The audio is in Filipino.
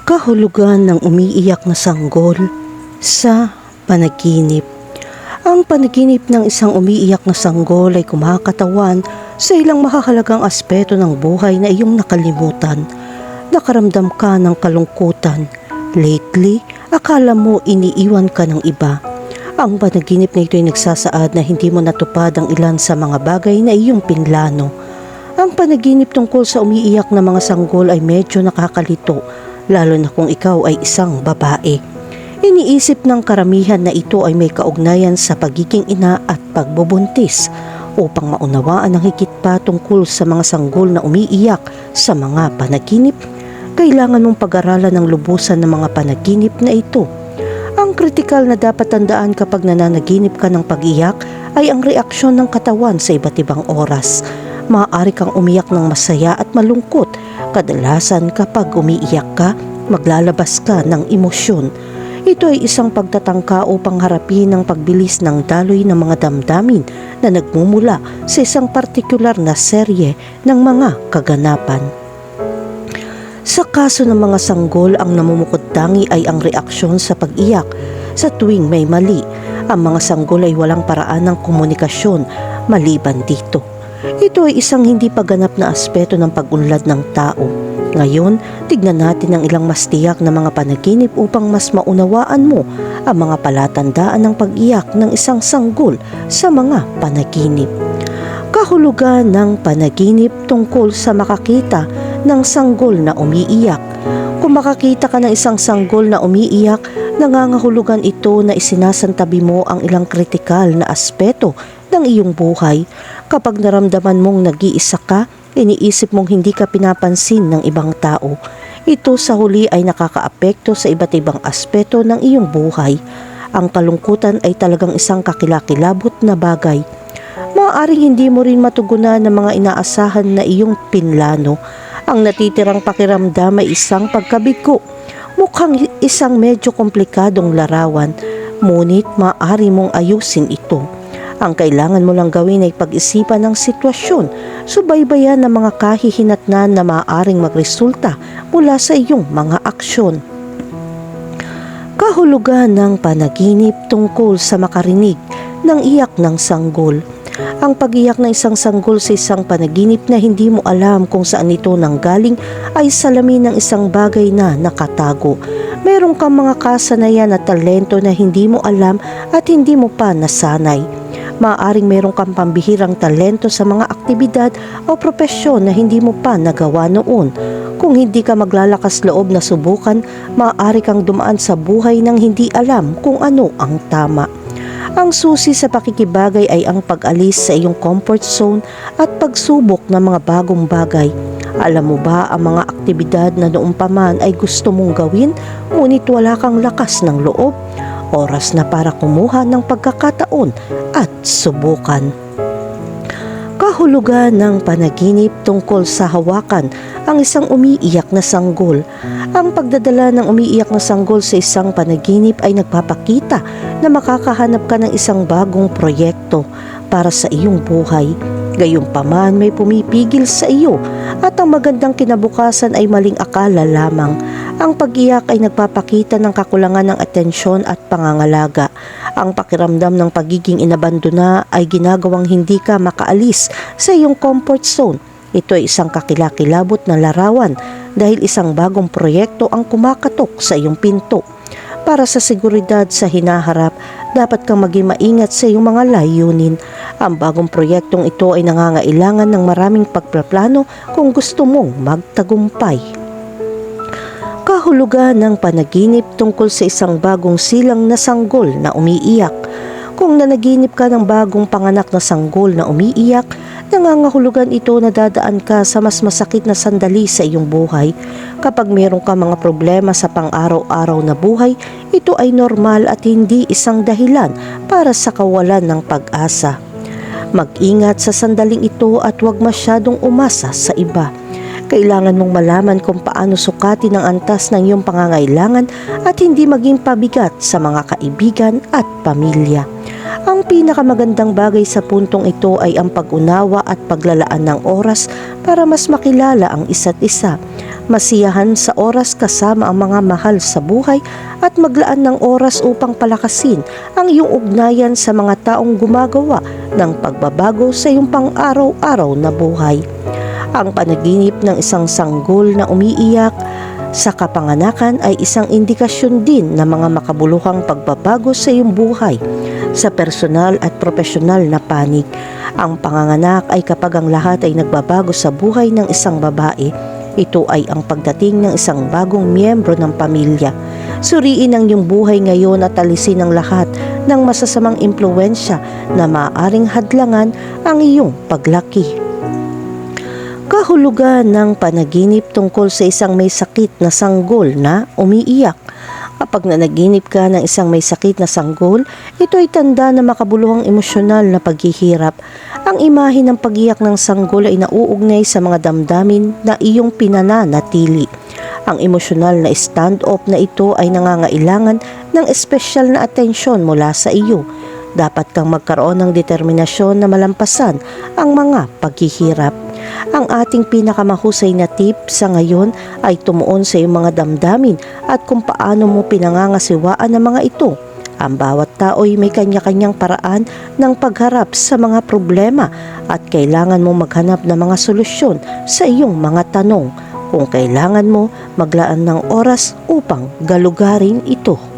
Kahulugan ng umiiyak na sanggol sa panaginip. Ang panaginip ng isang umiiyak na sanggol ay kumakatawan sa ilang mahahalagang aspeto ng buhay na iyong nakalimutan. Nakaramdam ka ng kalungkutan. Lately, akala mo iniiwan ka ng iba. Ang panaginip na ito ay nagsasaad na hindi mo natupad ang ilan sa mga bagay na iyong pinlano. Ang panaginip tungkol sa umiiyak na mga sanggol ay medyo nakakalito, lalo na kung ikaw ay isang babae. Iniisip ng karamihan na ito ay may kaugnayan sa pagiging ina at pagbubuntis. Upang maunawaan ang higit pa tungkol sa mga sanggol na umiiyak sa mga panaginip, kailangan mong pag-aralan ng lubusan ng mga panaginip na ito. Ang kritikal na dapat tandaan kapag nananaginip ka ng pag-iyak ay ang reaksyon ng katawan sa iba't ibang oras. Maaari kang umiyak ng masaya at malungkot. Kadalasan kapag umiiyak ka, maglalabas ka ng emosyon. Ito ay isang pagtatangka upang harapin ang pagbilis ng daloy ng mga damdamin na nagmumula sa isang partikular na serye ng mga kaganapan. Sa kaso ng mga sanggol, ang namumukod-tangi ay ang reaksyon sa pag-iyak. Sa tuwing may mali, ang mga sanggol ay walang paraan ng komunikasyon maliban dito. Ito ay isang hindi paganap na aspeto ng pag-unlad ng tao. Ngayon, tignan natin ang ilang mas tiyak na mga panaginip upang mas maunawaan mo ang mga palatandaan ng pag-iyak ng isang sanggol sa mga panaginip. Kahulugan ng panaginip tungkol sa makakita ng sanggol na umiiyak. Kung makakita ka ng isang sanggol na umiiyak, nangangahulugan ito na isinasantabi mo ang ilang kritikal na aspeto ng iyong buhay. Kapag naramdaman mong nag-iisa ka, iniisip mong hindi ka pinapansin ng ibang tao. Ito sa huli ay nakakaapekto sa iba't ibang aspeto ng iyong buhay. Ang kalungkutan ay talagang isang kakilakilabot na bagay. Maaaring hindi mo rin matugunan ng mga inaasahan na iyong pinlano. Ang natitirang pakiramdam ay isang pagkabigo. Mukhang isang medyo komplikadong larawan, ngunit maaari mong ayusin ito. Ang kailangan mo lang gawin ay pag-isipan ng sitwasyon, subaybayan ng mga kahihinatnan na maaaring magresulta mula sa iyong mga aksyon. Kahulugan ng panaginip tungkol sa makarinig ng iyak ng sanggol. Ang pag-iyak ng isang sanggol sa isang panaginip na hindi mo alam kung saan ito nanggaling ay salamin ng isang bagay na nakatago. Meron kang mga kasanayan at talento na hindi mo alam at hindi mo pa nasanay. Maaaring meron kang pambihirang talento sa mga aktibidad o propesyon na hindi mo pa nagawa noon. Kung hindi ka maglalakas loob na subukan, maaari kang dumaan sa buhay nang hindi alam kung ano ang tama. Ang susi sa pakikibagay ay ang pag-alis sa iyong comfort zone at pagsubok ng mga bagong bagay. Alam mo ba ang mga aktibidad na noong pa man ay gusto mong gawin, ngunit wala kang lakas ng loob? Oras na para kumuha ng pagkakataon at subukan. Kahulugan ng panaginip tungkol sa hawakan ang isang umiiyak na sanggol. Ang pagdadala ng umiiyak na sanggol sa isang panaginip ay nagpapakita na makakahanap ka ng isang bagong proyekto para sa iyong buhay. Gayunpaman, may pumipigil sa iyo at ang magandang kinabukasan ay maling akala lamang. Ang pag-iyak ay nagpapakita ng kakulangan ng atensyon at pangangalaga. Ang pakiramdam ng pagiging inabandona ay ginagawang hindi ka makaalis sa iyong comfort zone. Ito ay isang kakilakilabot na larawan dahil isang bagong proyekto ang kumakatok sa iyong pinto. Para sa seguridad sa hinaharap, dapat kang maging maingat sa iyong mga layunin. Ang bagong proyektong ito ay nangangailangan ng maraming pagpaplano kung gusto mong magtagumpay. Kahulugan ng panaginip tungkol sa isang bagong silang na sanggol na umiiyak. Kung nanaginip ka ng bagong panganak na sanggol na umiiyak, nangangahulugan ito na dadaan ka sa mas masakit na sandali sa iyong buhay. Kapag mayroon ka mga problema sa pang-araw-araw na buhay, ito ay normal at hindi isang dahilan para sa kawalan ng pag-asa. Mag-ingat sa sandaling ito at huwag masyadong umasa sa iba. Kailangan mong malaman kung paano sukatin ang antas ng iyong pangangailangan at hindi maging pabigat sa mga kaibigan at pamilya. Ang pinakamagandang bagay sa puntong ito ay ang pag-unawa at paglalaan ng oras para mas makilala ang isa't isa. masiyahan sa oras kasama ang mga mahal sa buhay at maglaan ng oras upang palakasin ang iyong ugnayan sa mga taong gumagawa ng pagbabago sa iyong pang-araw-araw na buhay. Ang panaginip ng isang sanggol na umiiyak sa kapanganakan ay isang indikasyon din ng mga makabuluhang pagbabago sa iyong buhay sa personal at profesional na panig. Ang panganganak ay kapag ang lahat ay nagbabago sa buhay ng isang babae. Ito ay ang pagdating ng isang bagong miyembro ng pamilya. Suriin ang iyong buhay ngayon at alisin ang lahat ng masasamang impluwensya na maaaring hadlangan ang iyong paglaki. Kahulugan ng panaginip tungkol sa isang may sakit na sanggol na umiiyak. Kapag nanaginip ka ng isang may sakit na sanggol, ito ay tanda na makabuluhang emosyonal na paghihirap. Ang imahe ng pag-iyak ng sanggol ay nauugnay sa mga damdamin na iyong pinananatili. Ang emosyonal na stand-off na ito ay nangangailangan ng espesyal na atensyon mula sa iyo. Dapat kang magkaroon ng determinasyon na malampasan ang mga paghihirap. Ang ating pinakamahusay na tip sa ngayon ay tumuon sa iyong mga damdamin at kung paano mo pinangangasiwaan ang mga ito. Ang bawat tao ay may kanya-kanyang paraan ng pagharap sa mga problema at kailangan mo maghanap ng mga solusyon sa iyong mga tanong. Kung kailangan mo, maglaan ng oras upang galugarin ito.